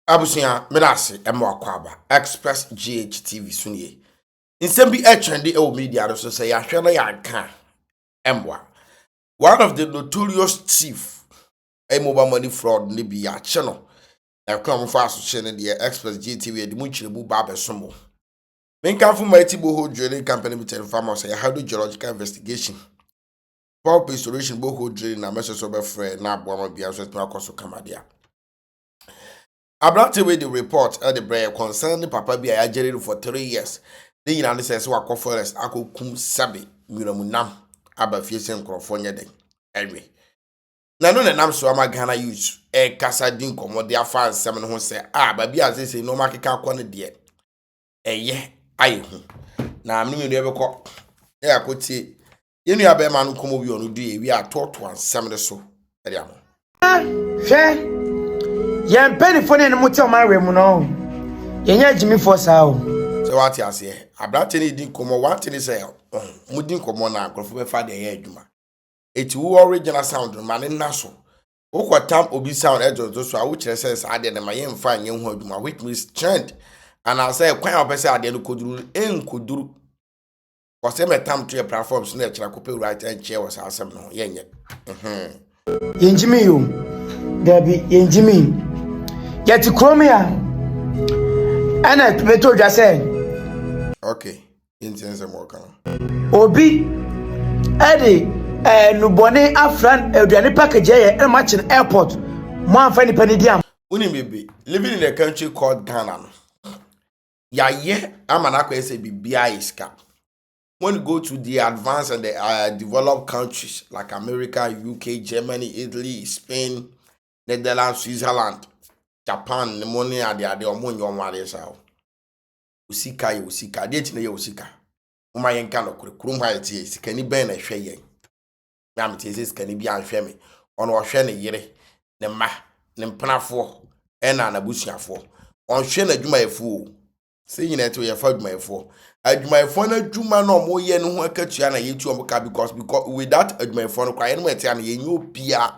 Abusia Menase Kwaba Express GHTV Sunye. In some be trendy old media so say Ashana Yanka Emwa. One of the notorious thief a mobile money fraud Libya channel. Now come fast channel the Express GHTV the Muchibu Baba Somo. Men come from my Tibo drilling company with farmers say how do geological investigation. Pulp restoration boho drilling a message of a friend now Bama Bias with Marcos Kamadia. Abrante with the report at the break concerning Papa be a jail for 3 years. The United States were conference Ako Kum Sabi, Munamunam, Abba Fiesen California day. Anyway. Nano na nam so Ghana youth e kasa din komo dia fa nsem no ho se baby as say no market ka kwa ne de eye aye hu na amnu me beko e akoti yenu abe ma no komo bi onu du e wi atoto ansem de so e dia no hwe yen penifo ne mo te o manwe mu no yenya jimi for sao so what you say abrante ni din komo one thing say mu din komo na akrofo be fa de ye adwuma eti wo original sound man na so wo kwatam obi sound ejo so a wo kire sense ade na maye mfa anye hu adwuma which means trend and I say kwan opese ade no koduru enkoduru ko se metam to platforms na kira ko pe right and chair was asem no yenye yenjimi yo gabi yenjimi yeti kromia ana beto ja say okay intense mo kan obi ade nubone afran aduane package e machin airport mo amfa ni panidiam uni bebe living in a country called Ghana ya ye amana ko ese bibia iska when you go to the advanced and the developed countries like America, UK, Germany, Italy, Spain, Netherlands, Switzerland, Japan, the money are there omonyo onware sa usika ye usika de tine ye usika uma yenka no kurum ha tie sika ni ben na hwe yen na mtese sika ni bia hwe me ono hwe ne yire ne ma ne mpanafo ena na busuafo on hwe na adwuma yefu se nyina to ye fa adwuma yefu na adwuma no mo ye no ho akatua na yetu omka because with that adwuma yefu no kwa ye no etia na ye nyo bia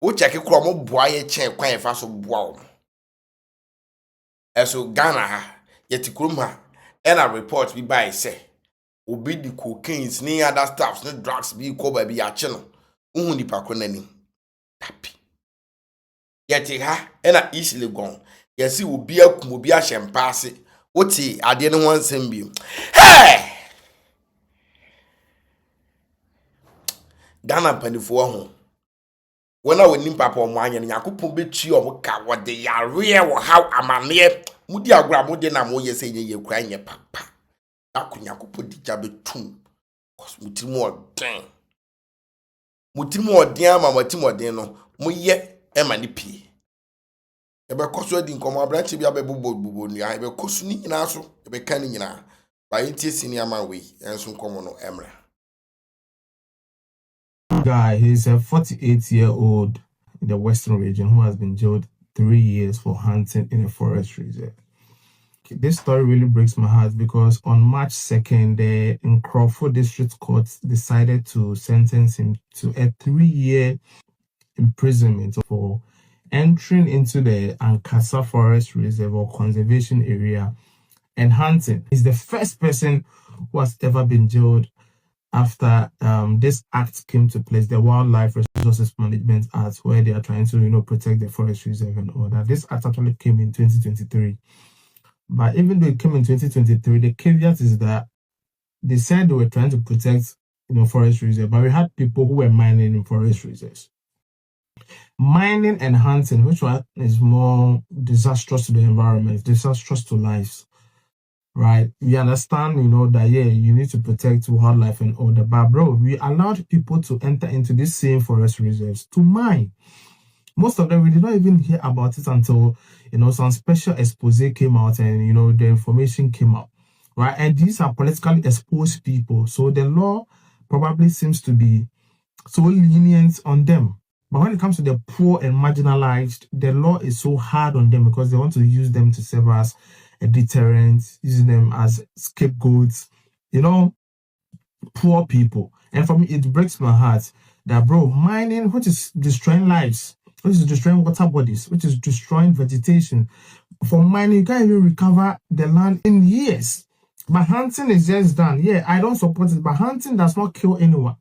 wo check kro mo boa ye chen kwan ye fa so boa o eso Ghana ha yeti kurum ha ena report bi by say obi di cocaine ni other stuffs no drugs bi ko ba bi ya che no uhu ni pa konani tapi yeti ha ena easily gone yesi obi akum obi a hyempase woti ade ne ho nsem bi hey Ghana panifo ho wona woni papa omo anya yakopon betu omo ka wode yare wo how amane mudi agura mudi na mo yese nye kura nye papa akunyakopon dija betum cause mutimu odin ama mutimu odin no mo ye ema ni pie ebe koso di nkomo abranche bia be bubo nua ebe koso ni nyina so ebe kan ni nyina ba yenti senior man we enso nkomo no emra guy. He's a 48-year-old in the Western region who has been jailed 3 years for hunting in a forest reserve. This story really breaks my heart because on March 2nd, the N0t0ri District Court decided to sentence him to a 3-year imprisonment for entering into the Ankasa Forest Reserve or conservation area and hunting. He's the first person who has ever been jailed after this act came to place, the Wildlife Resources Management Act, where they are trying to, protect the forest reserve and all that. This act actually came in 2023. But even though it came in 2023, the caveat is that they said they were trying to protect, forest reserve, but we had people who were mining in forest reserves. Mining and hunting, which one is more disastrous to the environment, disastrous to lives. Right, we understand, that you need to protect wildlife and all that, but bro, we allowed people to enter into these same forest reserves to mine. Most of them, we did not even hear about it until, some special expose came out and, the information came out, right? And these are politically exposed people, so the law probably seems to be so lenient on them. But when it comes to the poor and marginalized, the law is so hard on them because they want to use them to serve as a deterrent, using them as scapegoats, poor people. And for me, it breaks my heart that, bro, mining, which is destroying lives, which is destroying water bodies, which is destroying vegetation. For mining, you can't even recover the land in years. But hunting is just done. Yeah, I don't support it, but hunting does not kill anyone.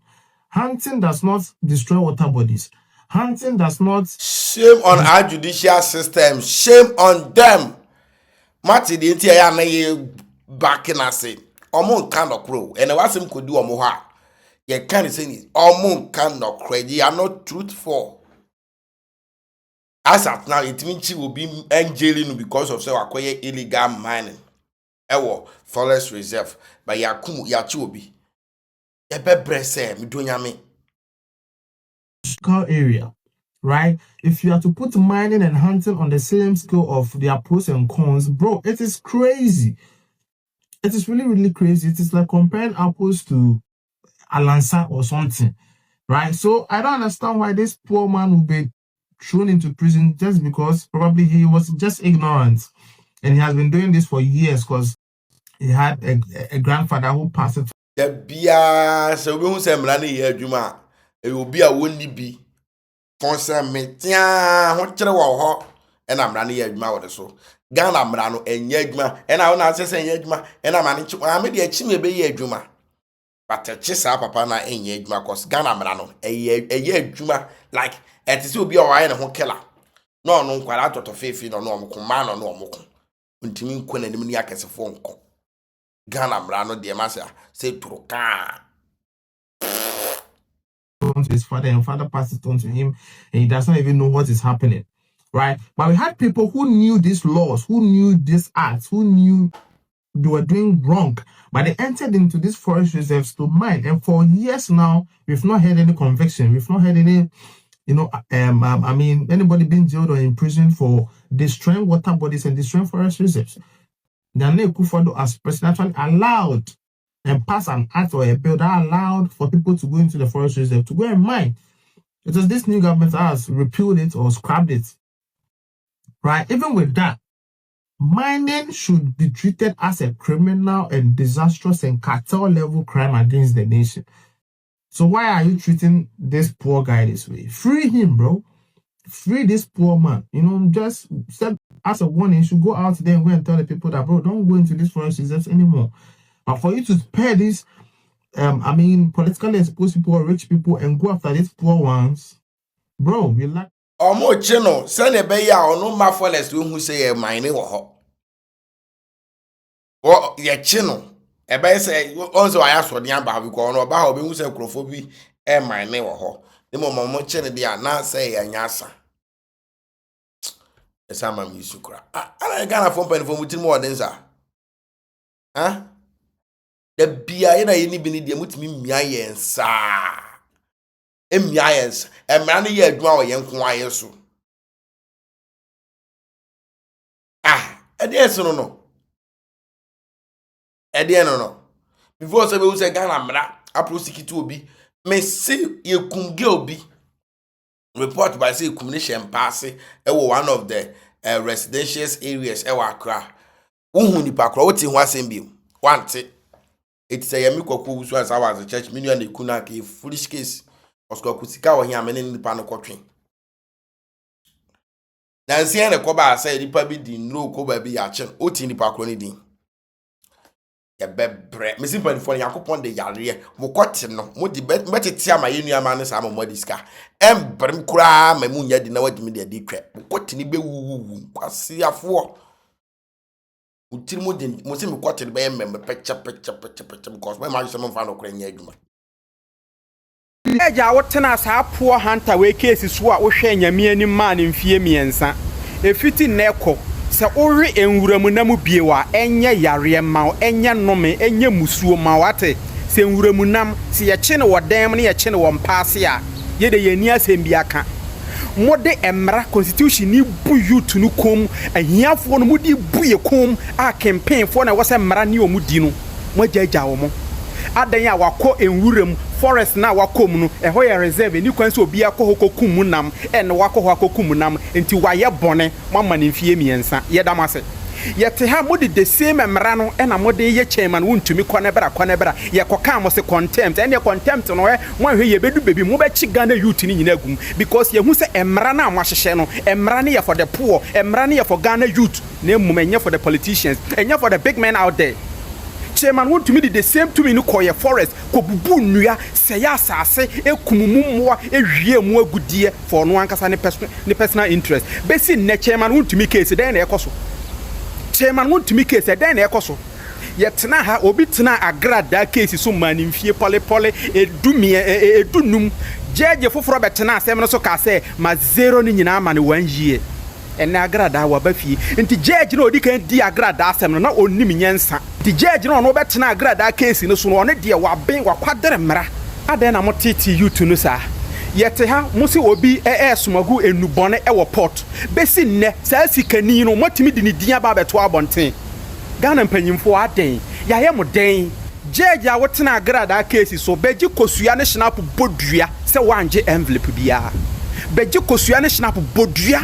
Hunting does not destroy water bodies. Hunting does not... Shame on our judicial system. Shame on them. Mati the entire na back in us. Omo kind of crow. And what him could do omo ha. You can't say it. Omo kind of crow. They are not truthful. As at now, it means she will be jailing because of say acquire illegal mining. Ewo forest reserve. But yakumu yachubi. Ebebrese mi dunyame. Area, right? If you are to put mining and hunting on the same scale of their pros and cons, bro, it is crazy. It is really, really crazy. It is like comparing apples to Alansa or something, right? So I don't understand why this poor man will be thrown into prison just because probably he was just ignorant, and he has been doing this for years because he had a grandfather who passed it. The bia so we who say mrani ye adwuma e obi a wonni bi concern me tia ho kire wo ho e na mrani ye adwuma wo de so Ghana mra no enye adwuma e na wo na say enye adwuma e na mane chi me de achi me be ye adwuma but chi sa papa na enye adwuma cause Ghana mra no eye adwuma like it is obi a wo aye ne ho kela no no nkwara atoto fefi no no omko no omko ntimi nko na nim ni akesefo nko Ghana mrano de masa say turuka to his father, and father passed it on to him, and he does not even know what is happening, right? But we had people who knew these laws, who knew these acts, who knew they were doing wrong, but they entered into these forest reserves to mine, and for years now we've not had any conviction, we've not had any, I mean, anybody being jailed or imprisoned for destroying water bodies and destroying forest reserves. Nana Akufo-Addo as president actually allowed and passed an act or a bill that allowed for people to go into the forest reserve to go and mine. It was this new government that has repealed it or scrapped it. Right? Even with that, mining should be treated as a criminal and disastrous and cartel level crime against the nation. So why are you treating this poor guy this way? Free him, bro. Free this poor man. Just set as a warning. You should go out there and go and tell the people that, bro, don't go into these forest reserves anymore. But for you to spare these, politically exposed people or rich people and go after these poor ones, bro, you like. Omo chino send e be ya ono ma forest who say e mine wo ho. O ye chino e be say onzo aya so de aba because ono ba ho be hu say krofo bi e mine wo ho. The mo chino dia na say ya nyasa. Esa ma mi sukra. Ana Ghana fo pen fo mutim wo den sa. The bia na ye ni bi ni de mutimi mia ye nsa. Emia yensa. Emra ne ye adwuma wo ye nko aye so. Ede eso no. Ede no. Before say we say Ghana mra aprosecute obi. Me see ye kumge obi. Report by say communication pass e one of the residential areas e wa Accra. Unhu ni pakro what in wasem bi. Wante. It's a yemi kwaku usu as our church million de kuna ke foolish case. Osko kusika wo hia mene nipa no kotwen. Na nsia ne koba say nipa bi di no koba bi ya chen. Oti nipa kro ne din. Ya bebre. Me simple for yakopon de yare. Mo kote no. Mo di betete ama yenu ama ne sa mo diska. Embrem kura ma mu nya di na wadi me de di twa. Mo kote ni be wuwu. Kwase afo. Utiri mo din mo se me kote be yem me pecha because my man some fan okra nya adwuma. Eja wotena sa poor hunter we case so a wo hwe nyame ani ma ne mfie miensa. Efiti neko se ori enwuramu na mu biewa enye yare ma enye nome enye musuo ma wate se enwuramu nam se ye kye ne wodam ne ye kye ne wompaase a ye de ye ni asem bi aka mode emra constitution ni bu youth no kom ahiafo no mudi bu ye kom a campaign fo na wo se mra ne omudi no mo jaja wo mo adan ya wako enwuram forest na wako mu no eho ye reserve ni kwan se obi akọ hokokum nam en wako hokokum nam enti waye bone mama ne mfie miensa ye damase yete ha mode the same mmara no na mode ye chairman wontumi kwanebra ye koka mo se contempt and ye contempt no mo hwe ye bedu bebi mo be chi Ghana youth ni nyina gum because ye hu se mmara na mo ahyehye no mmara ne ye for the poor mmara ne ye for Ghana youth na emumenya for the politicians enya for the big men out there. Chairman want to me the same to me no koye forest ko bubu nnua se ya asase ekumumu mmoa ehwie mu agudie for no ankasa ne personal interest besi ne chairman want to me case den na ekoso chairman want to me case den na ekoso ye tena ha obi tena agrada case so manimfie pole edunum jeje foforo betena asem no so ka se ma zero ni nyina ma ne 1 year ene agrada wa ba fie nti judge no odi kan di agrada asem no na onnim nyensa nti judge no betena agrada case no so no ne de wa ben wa kwadere mra aden na motiti youth no sa yete ha musi obi somagu enubone wo port besi nne sa sikani no motimi di ni dia ba beto abonten Ghana mpanyimfo aden ya ye mo den judge a wotena agrada case so beji kosua ne snap bodua se wanje envelope bia beji kosua ne snap bodua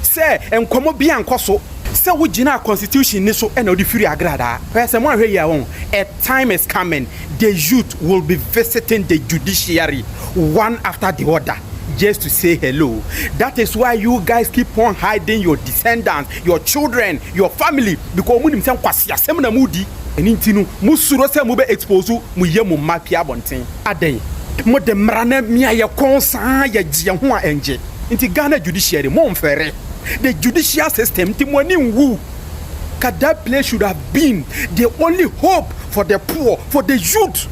se enkomo bia nkoso se wo gina constitution ni so na odi firi agrada pese mo ahwe ya won a time is coming the youth will be visiting the judiciary one after the other just to say hello. That is why you guys keep on hiding your descendants, your children, your family because munim sem kwase asem na mudi enintinu musuro se mu be expose mu ye mu mapia bonten aden mo de mrana mia ye konsan ye gye ho a enje nti Ghana judiciary mo mfere the judicial system timoni wu that place should have been the only hope for the poor, for the youth.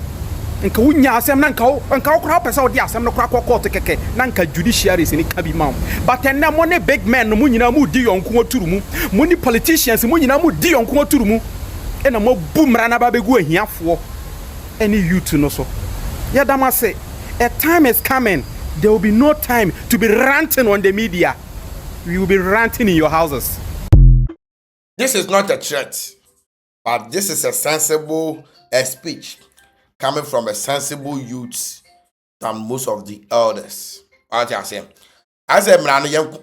Nka wunya asem na nka okra pesa odi asem no kra court keke na nka judiciary ni kabi mam but enna mo ne big men no munyina mu di yonko oturu mu mo ni politicians munyina mu di yonko oturu mu ena mo bumra na ba begu ahiafo any youth no so yadama say a time is coming there will be no time to be ranting on the media. We will be ranting in your houses. This is not a threat, but this is a sensible speech coming from a sensible youth than most of the elders. What I say? As a man, young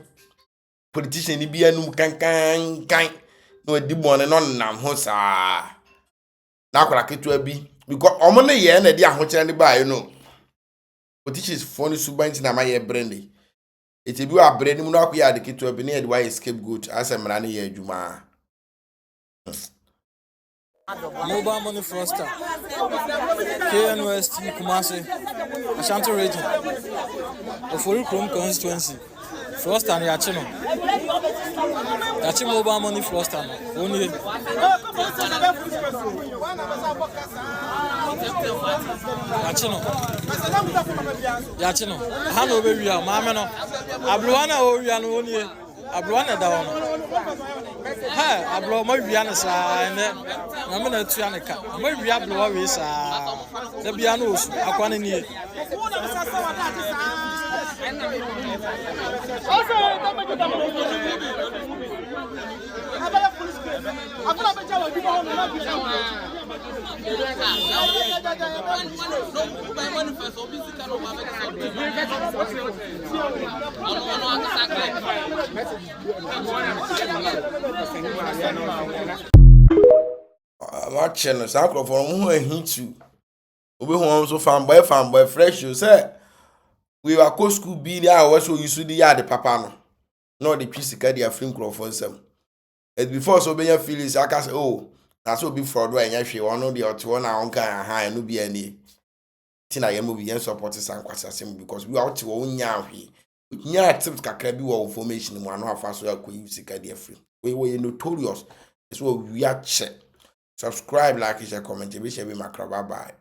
politician, he be a new can no di one and on nam hosa. Now, crack it will be because omone ye and the dear hotel and the buy, you know. Politicians phone subanti na my brandy. It will be a brain no up here the kid to a bened why scapegoat as a man here, Juma. Mobile money froster. N0t0ri0us Kumasi, Ashanti region. Ofori Chrome constituency. Froster and Yachino. Yachi mobile money froster. Only. Yachino. Hano be we are mameno. Abluana o we are only. Abluana da ono. Ha, ablo mo we are sa ene. Na me na tuaneka. Mo we ablo we sa. Da bia no osu akwane ni. Watching us, uncle for who hit you. We home so fanboy, fresh. You say we were co school be there. Also, you see the yard, papa. No, the piece of the film for some. And before so many feelings, I can say, oh, that's what be fraud. When you actually want to the or one hour high and no be any. Tina, you movie and support the same question because we are to own now here. Yeah, tips can be information in one half as well. Could you see the free? We were notorious. It's what we are check. Subscribe, like, share, comment, we shall be macro. Bye bye.